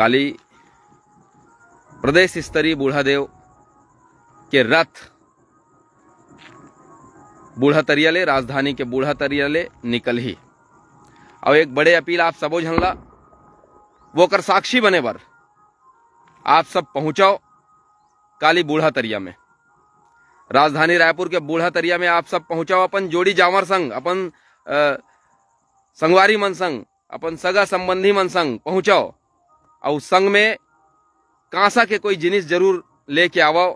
काली प्रदेश स्तरीय बूढ़ादेव के रथ बूढ़ा तरियाले, राजधानी के बूढ़ा तरियाले निकल ही। और एक बड़े अपील आप सबो झनला वो कर साक्षी बने बर आप सब पहुंचाओ काली बूढ़ा तरिया में, राजधानी रायपुर के बूढ़ा तरिया में आप सब पहुंचाओ। अपन जोड़ी जावर संग, अपन संगवारी मन संग, अपन सगा संबंधी मन संग पहुंचाओ। और संग में कांसा के कोई जिनिस जरूर लेके आवो,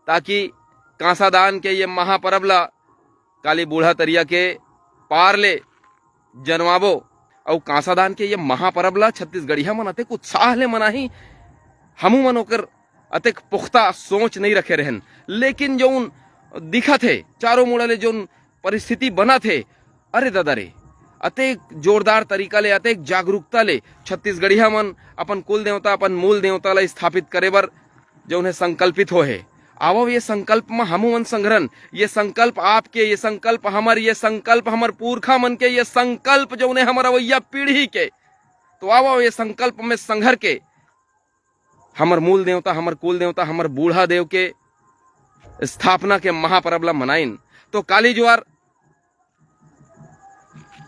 ताकि कांसा दान के ये महापर्व ला काली बूढ़ा तरिया के पार ले जनवाबो। और कांसा दान के ये महापर्व ला छत्तीसगढ़िया मन अतेक उत्साह ले मनाही, हमू मन ओकर अतेक पुख्ता सोच नहीं रखे रहन। लेकिन जौन दिखा थे चारों मुड़ा ले जौन परिस्थिति बना थे, अरे दादा रे, अतेक जोरदार तरीका ले, अतेक जागरूकता ले छत्तीसगढ़िया मन अपन कुल देवता, अपन मूल देवता ला स्थापित करे बर जौन है संकल्पित हो है। आवो ये संकल्प में हमू मन संग्रहण, ये संकल्प आपके, ये संकल्प हमर, ये संकल्प हमर पुरखा मन के, ये संकल्प जौन है हमर अवैया पीढ़ी के। तो आवो ये संकल्प में संघर के हमर मूल देवता, हमर कुल देवता, हमर बूढ़ा देव के स्थापना के महापर्व ला मनाइन। तो काली ज्वार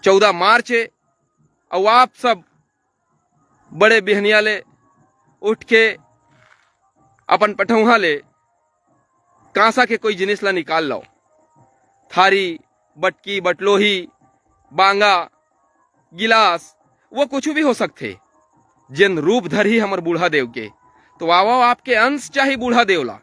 14 मार्च है। और आप सब बड़े बिहनिया ले उठ के अपन पठौहा ले कांसा के कोई जिनिस ला निकाल लो, थारी, बटकी, बटलोही, बांगा, गिलास, वो कुछ भी हो सकते जिन रूप धर ही हमर बूढ़ा देव के। तो आवो आपके अंश चाहे बूढ़ा देवला,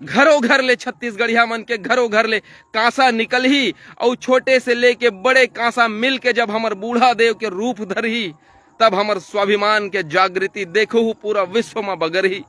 घरों घर ले छत्तीसगढ़िया मन के घरों घर ले कांसा निकल ही। और छोटे से लेके बड़े कांसा मिल के जब हमर बूढ़ा देव के रूप धर ही, तब हमर स्वाभिमान के जागृति देखो पूरा विश्व में बगर ही।